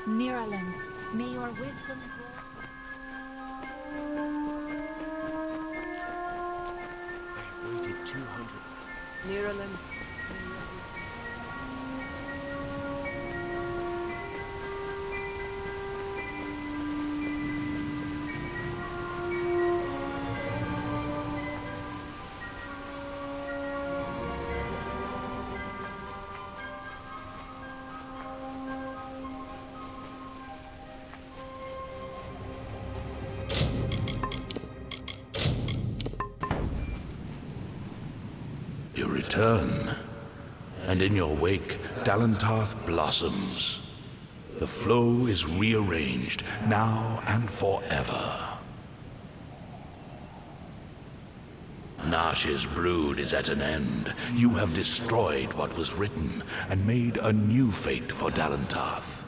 Miralim, may your wisdom grow. I have waited 200. Miralim, may your wisdom. You return, and in your wake, Dalentarth blossoms. The flow is rearranged, now and forever. Nash's brood is at an end. You have destroyed what was written, and made a new fate for Dalentarth.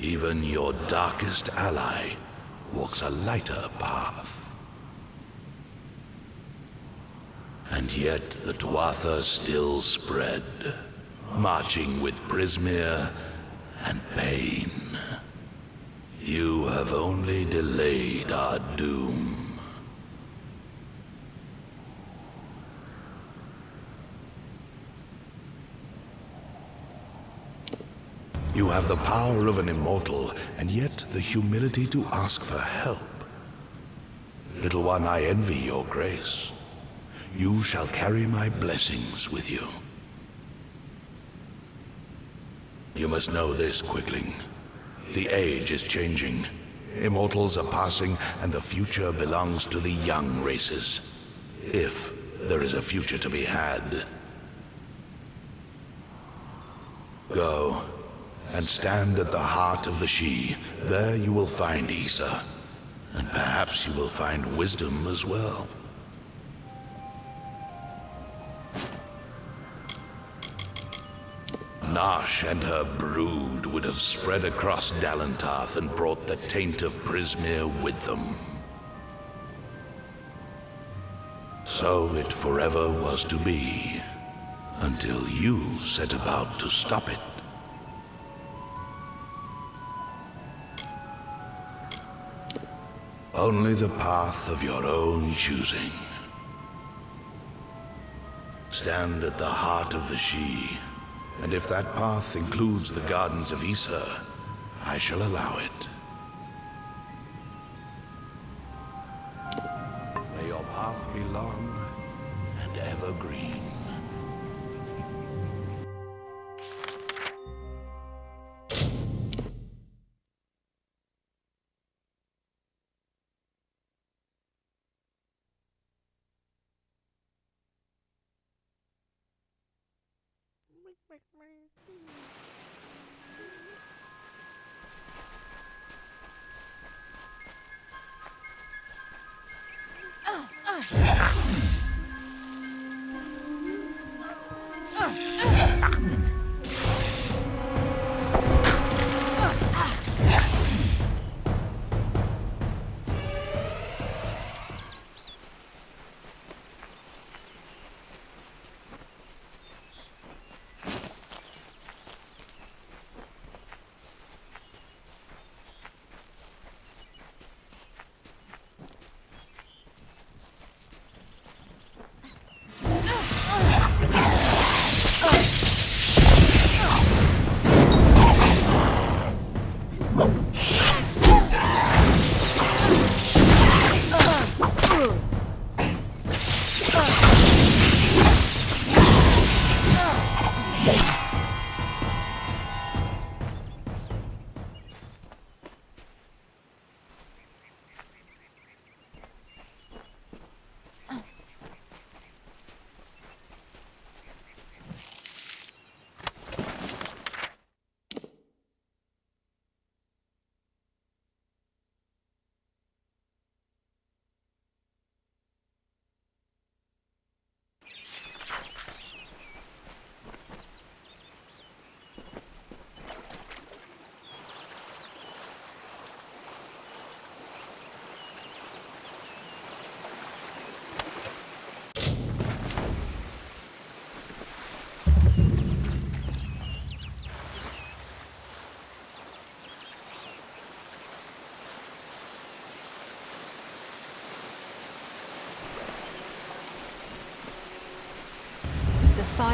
Even your darkest ally walks a lighter path. And yet the Tuatha still spread, marching with Prismere and pain. You have only delayed our doom. You have the power of an immortal, and yet the humility to ask for help. Little one, I envy your grace. You shall carry my blessings with you. You must know this, Quickling. The age is changing. Immortals are passing, and the future belongs to the young races. If there is a future to be had. Go, and stand at the heart of the She. There you will find Issa, and perhaps you will find wisdom as well. Nash and her brood would have spread across Dalentarth and brought the taint of Prismere with them. So it forever was to be, until you set about to stop it. Only the path of your own choosing. Stand at the heart of the She. And if that path includes the gardens of Issa, I shall allow it. May your path be long and evergreen.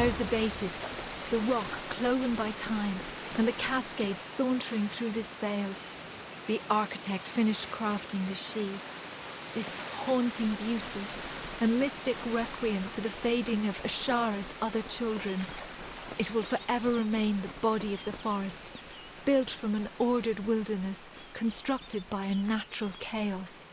fires abated, the rock cloven by time, and the cascades sauntering through this vale, the architect finished crafting the sheave, this haunting beauty, a mystic requiem for the fading of Ashara's other children. It will forever remain the body of the forest, built from an ordered wilderness, constructed by a natural chaos.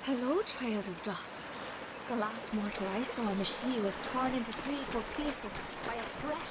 Hello, child of dust. The last mortal I saw in the She was torn into 3 equal pieces by a threat.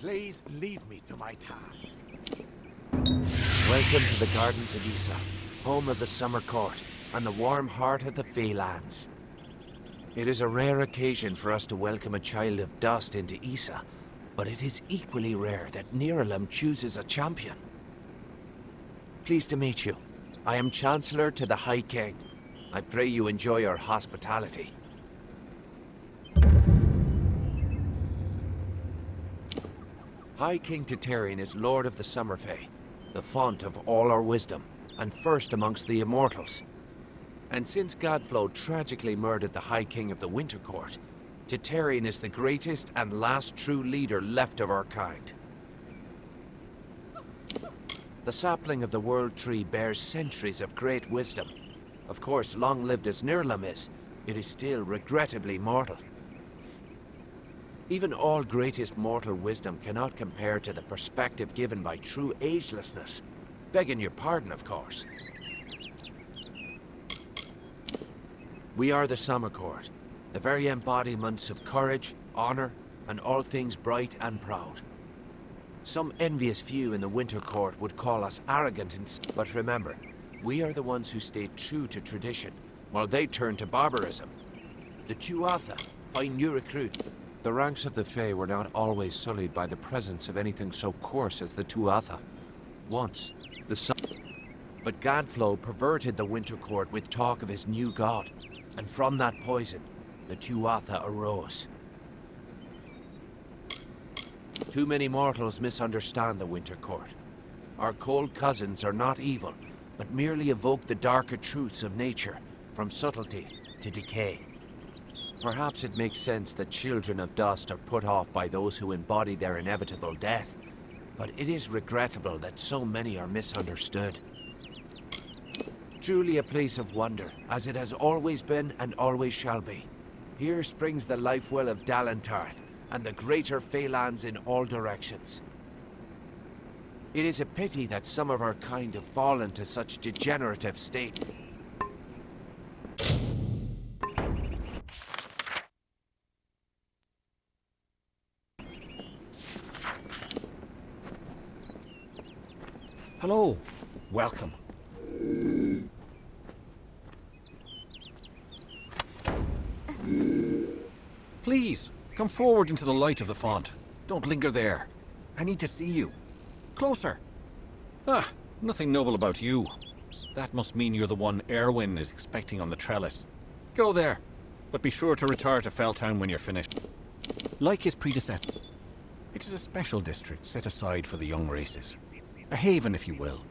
Please leave me to my task. Welcome to the Gardens of Issa, home of the Summer Court, and the warm heart of the Feylands. It is a rare occasion for us to welcome a child of dust into Issa, but it is equally rare that Niralim chooses a champion. Pleased to meet you. I am Chancellor to the High King. I pray you enjoy our hospitality. High King Titarian is Lord of the Summerfey, the font of all our wisdom, and first amongst the immortals. And since Godflow tragically murdered the High King of the Winter Court, Titarian is the greatest and last true leader left of our kind. The sapling of the World Tree bears centuries of great wisdom. Of course, long-lived as Nirlam is, it is still regrettably mortal. Even all greatest mortal wisdom cannot compare to the perspective given by true agelessness. Begging your pardon, of course. We are the Summer Court, the very embodiments of courage, honor, and all things bright and proud. Some envious few in the Winter Court would call us arrogant, but remember, we are the ones who stayed true to tradition, while they turned to barbarism. The Tuatha, fine new recruit. The ranks of the Fae were not always sullied by the presence of anything so coarse as the Tuatha. Once, the sun... But Godflow perverted the Winter Court with talk of his new god, and from that poison, the Tuatha arose. Too many mortals misunderstand the Winter Court. Our cold cousins are not evil, but merely evoke the darker truths of nature, from subtlety to decay. Perhaps it makes sense that children of dust are put off by those who embody their inevitable death, but it is regrettable that so many are misunderstood. Truly a place of wonder, as it has always been and always shall be. Here springs the life well of Dalentarth, and the greater Feylands in all directions. It is a pity that some of our kind have fallen to such degenerative state. Hello. Welcome. Please, come forward into the light of the font. Don't linger there. I need to see you. Closer. Ah, nothing noble about you. That must mean you're the one Erwin is expecting on the trellis. Go there, but be sure to retire to Felltown when you're finished. Like his predecessor, it is a special district set aside for the young races. A haven, if you will.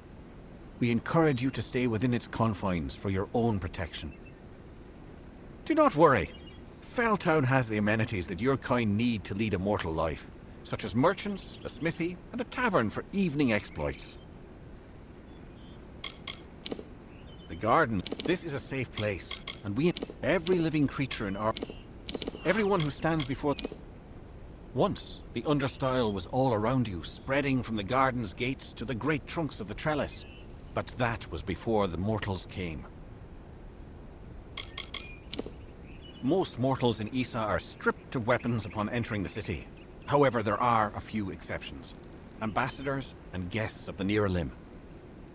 We encourage you to stay within its confines for your own protection. Do not worry. Felltown has the amenities that your kind need to lead a mortal life, such as merchants, a smithy, and a tavern for evening exploits. The garden, this is a safe place, and every living creature in our... Everyone who stands before... Once, the understyle was all around you, spreading from the garden's gates to the great trunks of the trellis. But that was before the mortals came. Most mortals in Issa are stripped of weapons upon entering the city. However, there are a few exceptions. Ambassadors and guests of the Niralim.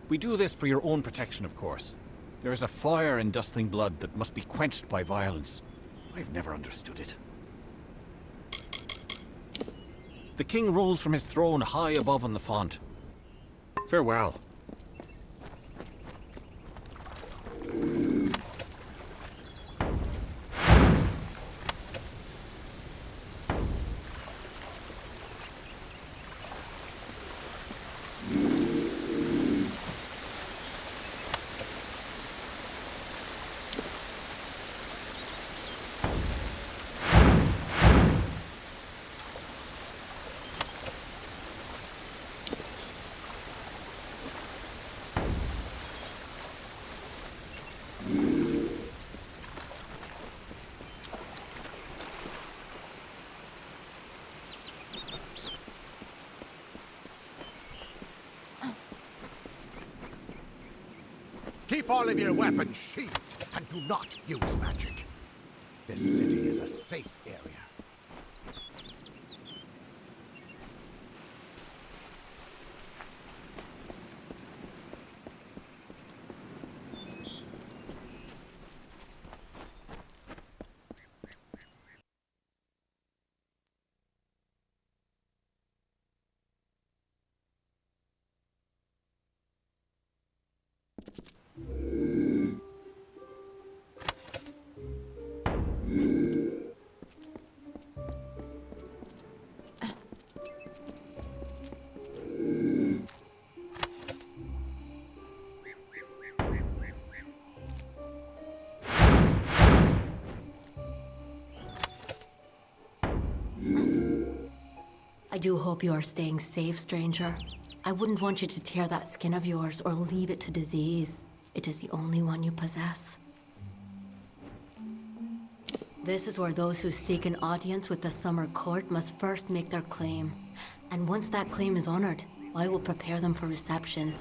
We do this for your own protection, of course. There is a fire in dustling blood that must be quenched by violence. I've never understood it. The king rules from his throne high above on the font. Farewell. Keep all of your weapons sheathed and do not use magic. This city is a safe area. I do hope you are staying safe, stranger. I wouldn't want you to tear that skin of yours or leave it to disease. It is the only one you possess. This is where those who seek an audience with the Summer Court must first make their claim. And once that claim is honored, I will prepare them for reception.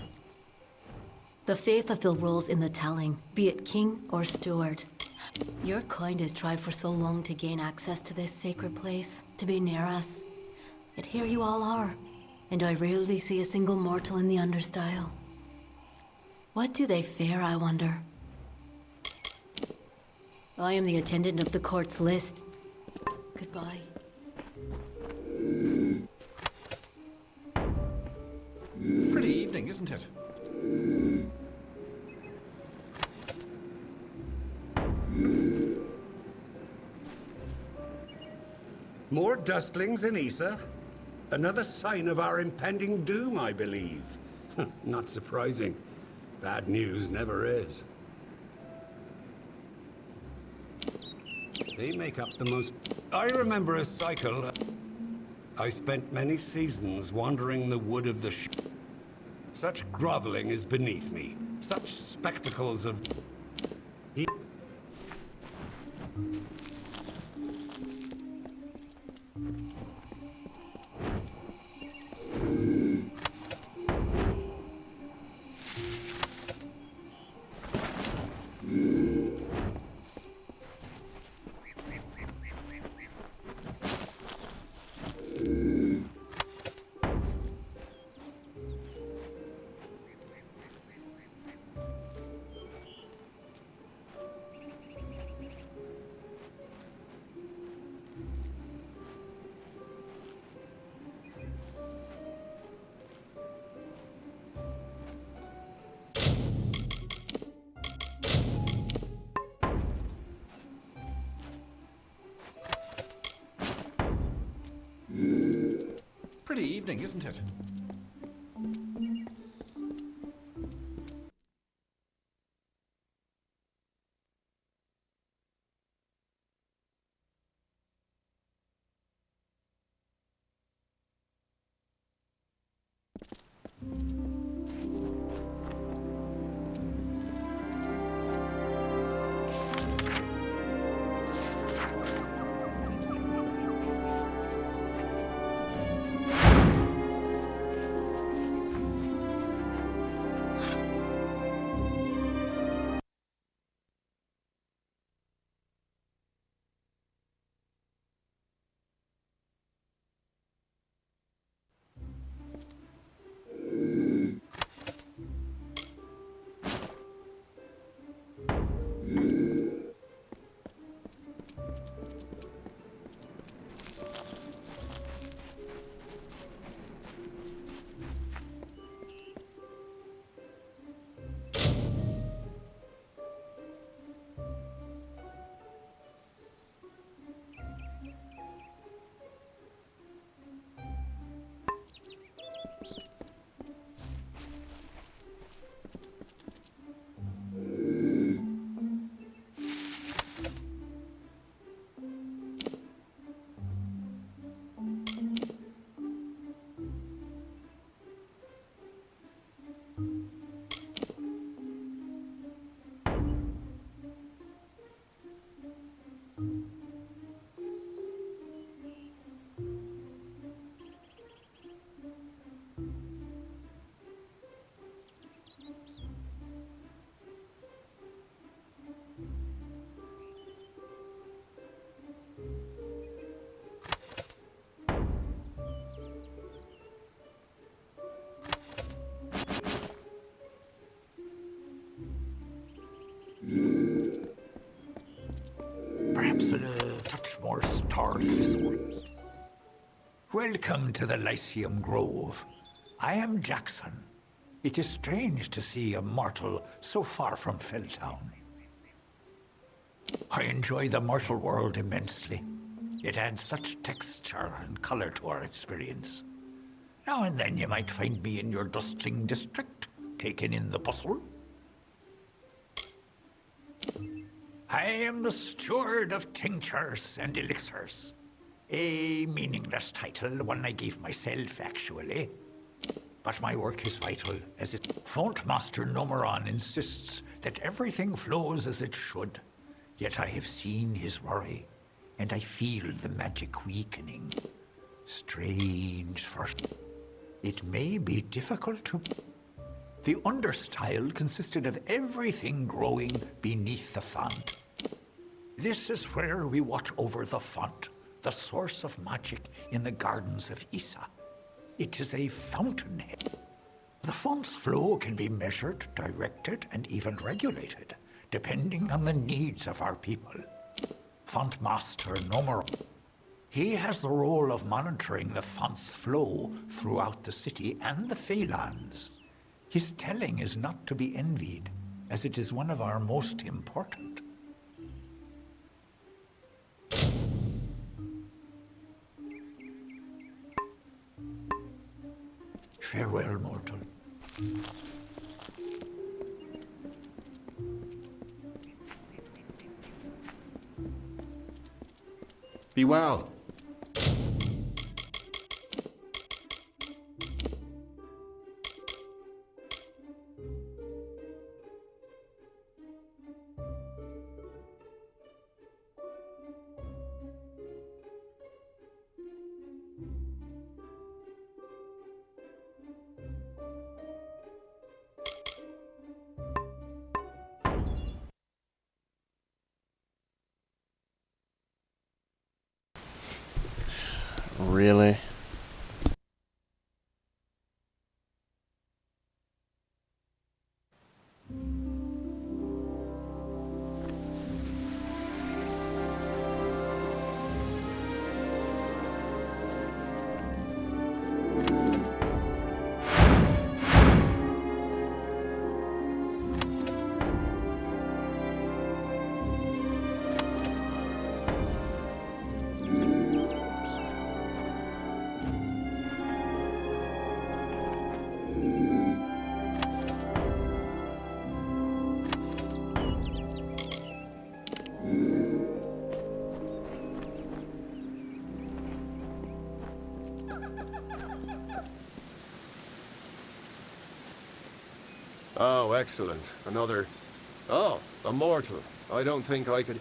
The Fae fulfill roles in the telling, be it king or steward. Your kind has tried for so long to gain access to this sacred place, to be near us. Yet here you all are, and I rarely see a single mortal in the understyle. What do they fear, I wonder? I am the attendant of the court's list. Goodbye. Pretty evening, isn't it? More dustlings in Issa? Another sign of our impending doom, I believe. Not surprising. Bad news never is. They make up the most... I remember a cycle. I spent many seasons wandering the wood of the Such groveling is beneath me. Such spectacles of... Pretty evening, isn't it? Perhaps a touch more stark this one. Welcome to the Lyceum Grove. I am Jackson. It is strange to see a mortal so far from Felltown. I enjoy the mortal world immensely. It adds such texture and color to our experience. Now and then you might find me in your dustling district, taking in the bustle. I am the steward of tinctures and elixirs. A meaningless title, one I gave myself, actually. But my work is vital, as its Font Master Nomeron insists that everything flows as it should. Yet I have seen his worry, and I feel the magic weakening. Strange first. It may be difficult to... The understyle consisted of everything growing beneath the font. This is where we watch over the font, the source of magic in the gardens of Issa. It is a fountainhead. The font's flow can be measured, directed, and even regulated, depending on the needs of our people. Font Master Nomer. He has the role of monitoring the font's flow throughout the city and the Feylands. His telling is not to be envied, as it is one of our most important. Farewell, mortal. Be well. Really? Oh, excellent. Another... Oh, a mortal. I don't think I could...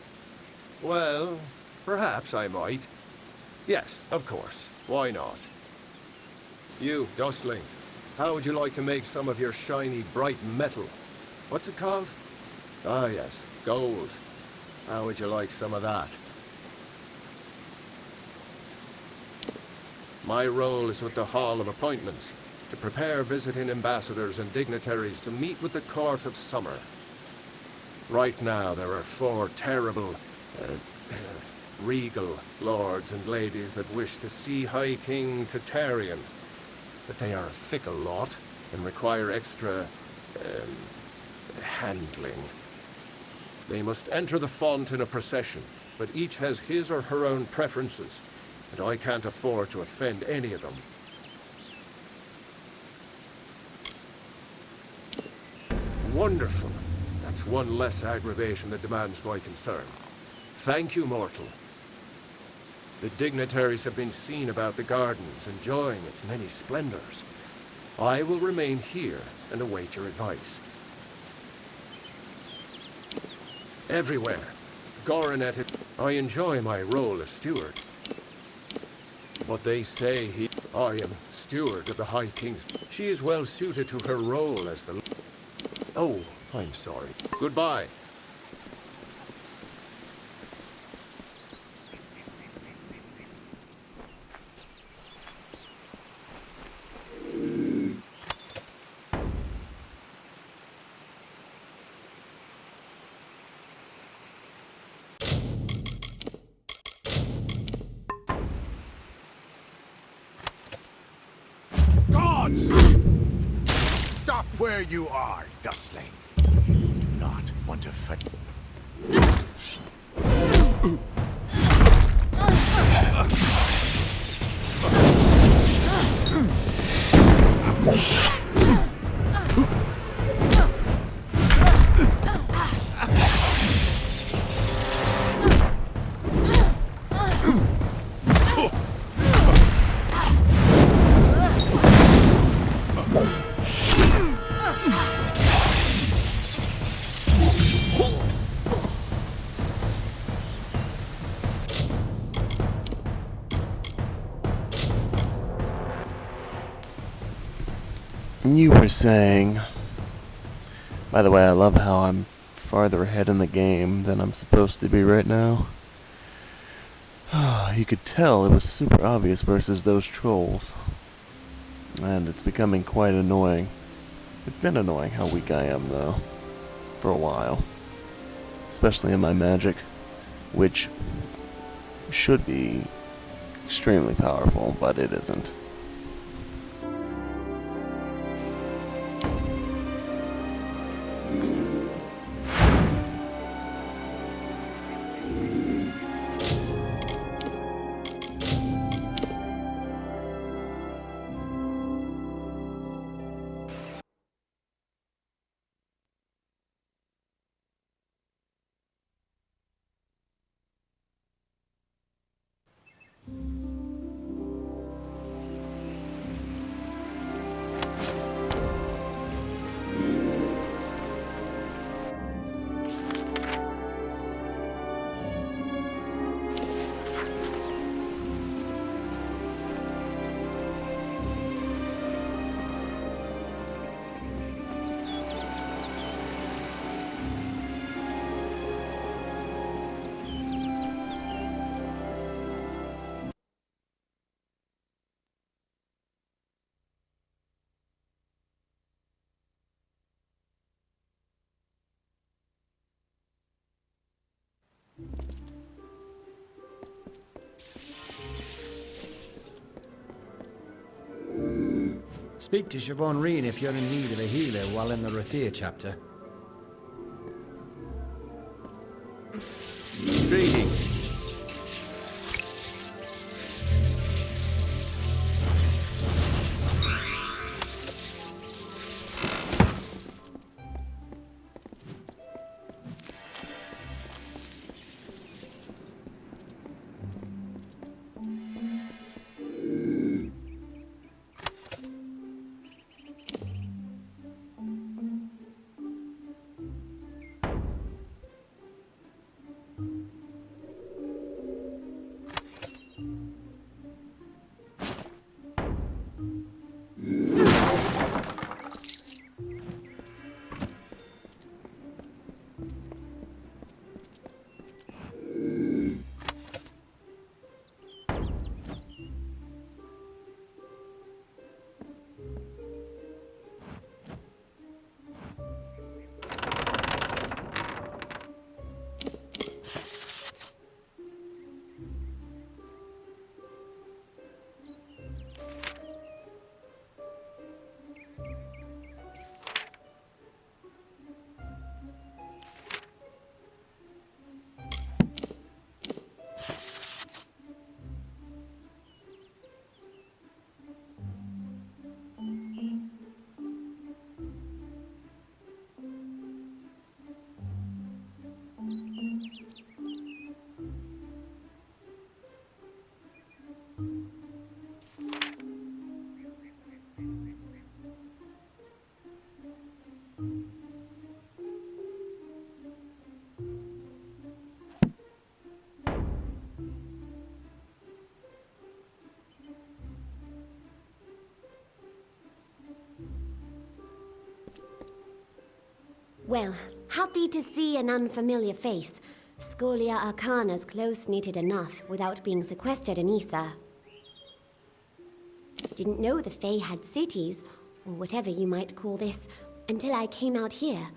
Well, perhaps I might. Yes, of course. Why not? You, Dustling, how would you like to make some of your shiny, bright metal? What's it called? Ah, yes, gold. How would you like some of that? My role is with the Hall of Appointments, to prepare visiting ambassadors and dignitaries to meet with the Court of Summer. Right now, there are 4 terrible, regal lords and ladies that wish to see High King Tatarian. But they are a fickle lot and require extra, handling. They must enter the font in a procession, but each has his or her own preferences, and I can't afford to offend any of them. Wonderful. That's one less aggravation that demands my concern. Thank you, mortal. The dignitaries have been seen about the gardens, enjoying its many splendors. I will remain here and await your advice. Everywhere. Goronet, I enjoy my role as steward. But they say I am steward of the High King's. She is well suited to her role as the... Oh, I'm sorry. Goodbye. Stop where you are, Dustling. You do not want to fight. You were saying... By the way, I love how I'm farther ahead in the game than I'm supposed to be right now. You could tell it was super obvious versus those trolls. And it's becoming quite annoying. It's been annoying how weak I am, though. For a while. Especially in my magic. Which should be extremely powerful, but it isn't. Speak to Siobhan Reen if you're in need of a healer while in the Rathia chapter. Greetings. Well, happy to see an unfamiliar face. Scholia Arcana's close-knitted enough without being sequestered in Issa. Didn't know the Fae had cities, or whatever you might call this, until I came out here.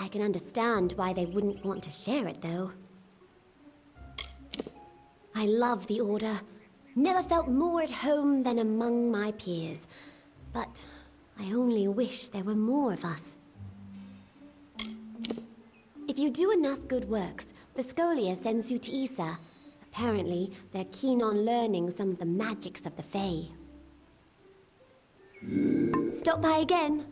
I can understand why they wouldn't want to share it, though. I love the Order. Never felt more at home than among my peers. But I only wish there were more of us. If you do enough good works, the Scholia sends you to Issa. Apparently, they're keen on learning some of the magics of the Fae. Stop by again.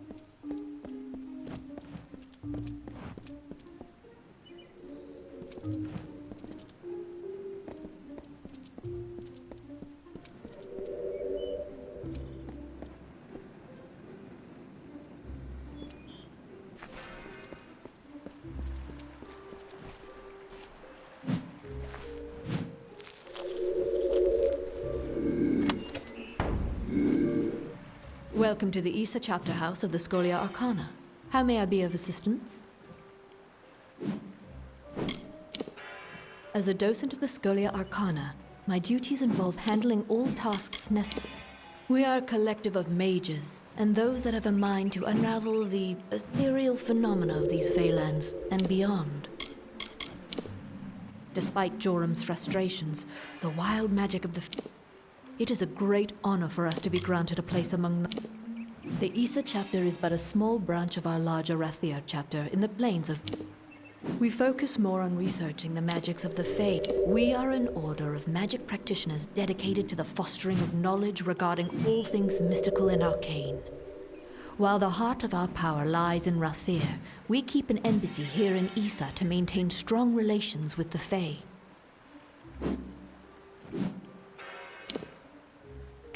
Welcome to the Issa chapter house of the Scholia Arcana. How may I be of assistance? As a docent of the Scholia Arcana, my duties involve handling all tasks necessary. We are a collective of mages, and those that have a mind to unravel the ethereal phenomena of these Feylands and beyond. Despite Jorum's frustrations, the wild magic of it is a great honor for us to be granted a place among them. The Issa chapter is but a small branch of our larger Rathir chapter in the plains of... We focus more on researching the magics of the Fae. We are an order of magic practitioners dedicated to the fostering of knowledge regarding all things mystical and arcane. While the heart of our power lies in Rathir, we keep an embassy here in Issa to maintain strong relations with the Fae.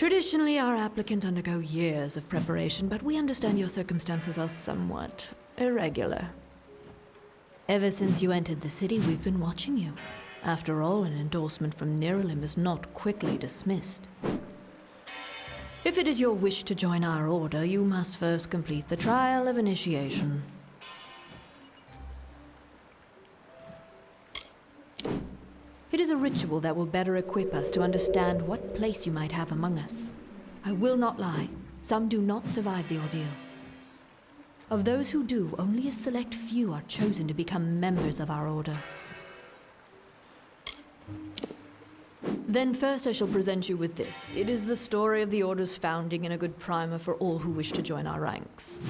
Traditionally, our applicants undergo years of preparation, but we understand your circumstances are somewhat irregular. Ever since you entered the city, we've been watching you. After all, an endorsement from Niralim is not quickly dismissed. If it is your wish to join our order, you must first complete the trial of initiation. It is a ritual that will better equip us to understand what place you might have among us. I will not lie, some do not survive the ordeal. Of those who do, only a select few are chosen to become members of our order. Then first I shall present you with this. It is the story of the order's founding and a good primer for all who wish to join our ranks.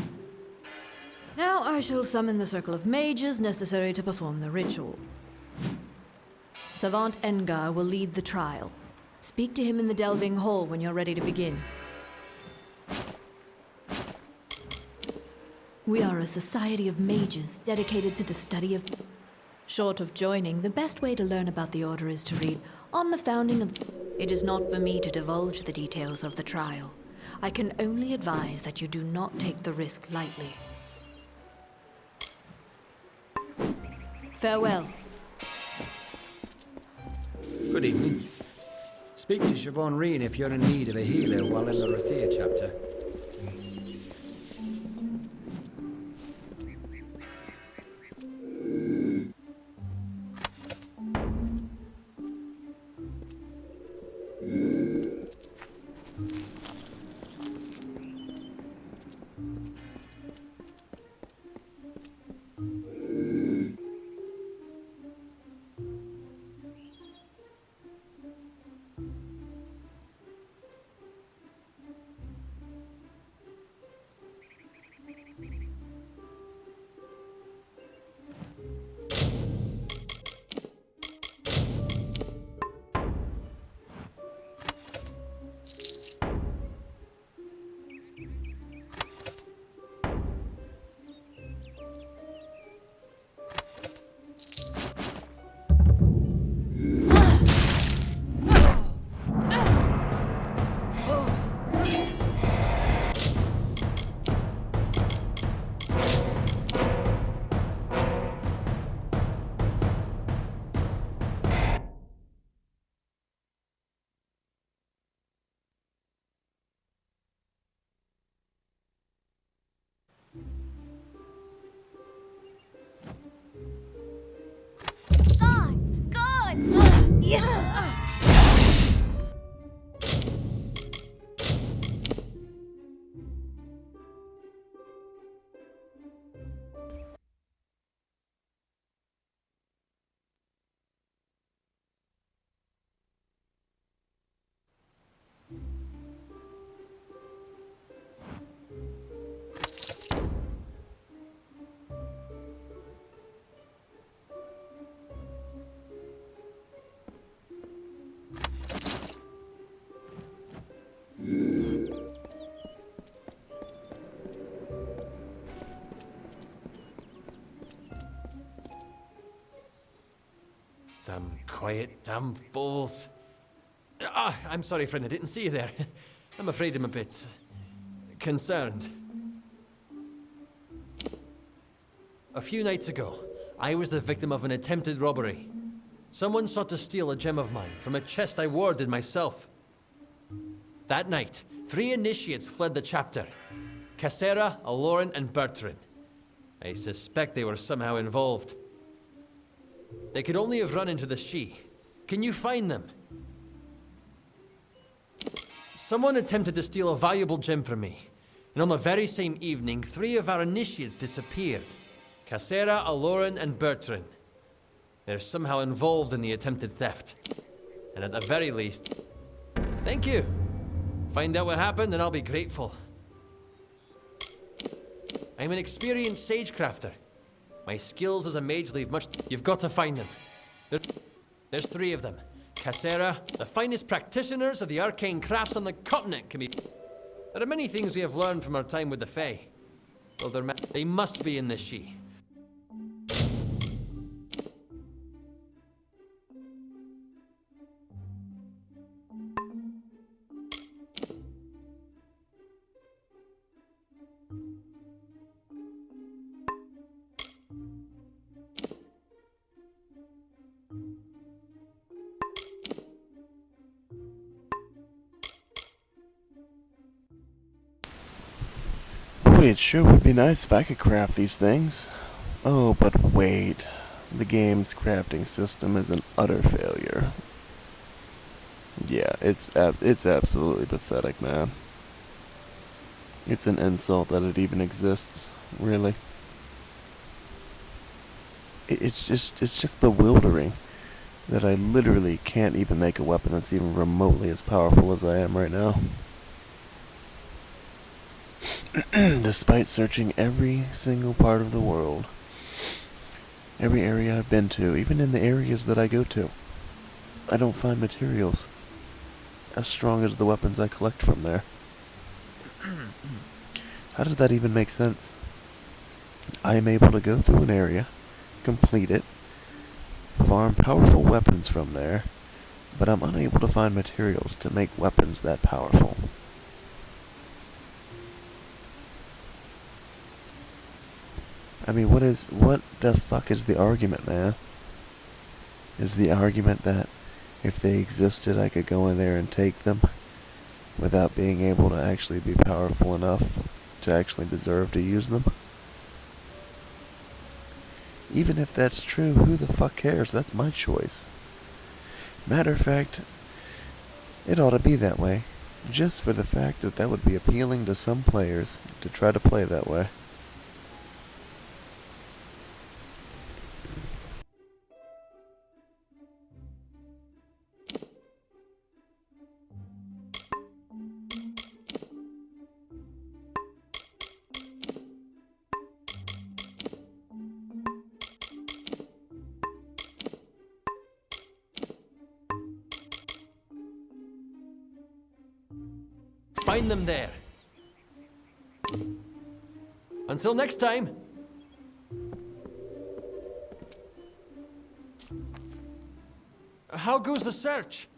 Now I shall summon the circle of mages necessary to perform the ritual. Savant Engar will lead the trial. Speak to him in the Delving Hall when you're ready to begin. We are a society of mages dedicated to the study of... Short of joining, the best way to learn about the Order is to read On the Founding of... It is not for me to divulge the details of the trial. I can only advise that you do not take the risk lightly. Farewell. Good evening. Speak to Siobhan Reen if you're in need of a healer while in the Rathia chapter. Damn quiet, damn fools. I'm sorry, friend, I didn't see you there. I'm afraid I'm a bit concerned. A few nights ago, I was the victim of an attempted robbery. Someone sought to steal a gem of mine from a chest I warded myself. That night, 3 initiates fled the chapter. Cassera, Aloran, and Bertrand. I suspect they were somehow involved. They could only have run into the She. Can you find them? Someone attempted to steal a valuable gem from me, and on the very same evening, 3 of our initiates disappeared. Cassera, Aloran, and Bertrand. They're somehow involved in the attempted theft. And at the very least... Thank you! Find out what happened and I'll be grateful. I'm an experienced sagecrafter. My skills as a mage leave much... You've got to find them. There's 3 of them. Cassera, the finest practitioners of the arcane crafts on the continent, can be... There are many things we have learned from our time with the Fae. Well, they must be in this She. Boy, it sure would be nice if I could craft these things. Oh, but wait. The game's crafting system is an utter failure. Yeah, it's absolutely pathetic, man. It's an insult that it even exists, really. It's just bewildering that I literally can't even make a weapon that's even remotely as powerful as I am right now. Despite searching every single part of the world, every area I've been to, even in the areas that I go to, I don't find materials as strong as the weapons I collect from there. How does that even make sense? I am able to go through an area, complete it, farm powerful weapons from there, but I'm unable to find materials to make weapons that powerful. I mean, what the fuck is the argument, man? Is the argument that if they existed, I could go in there and take them without being able to actually be powerful enough to actually deserve to use them? Even if that's true, who the fuck cares? That's my choice. Matter of fact, it ought to be that way, just for the fact that that would be appealing to some players to try to play that way. Find them there. Until next time. How goes the search?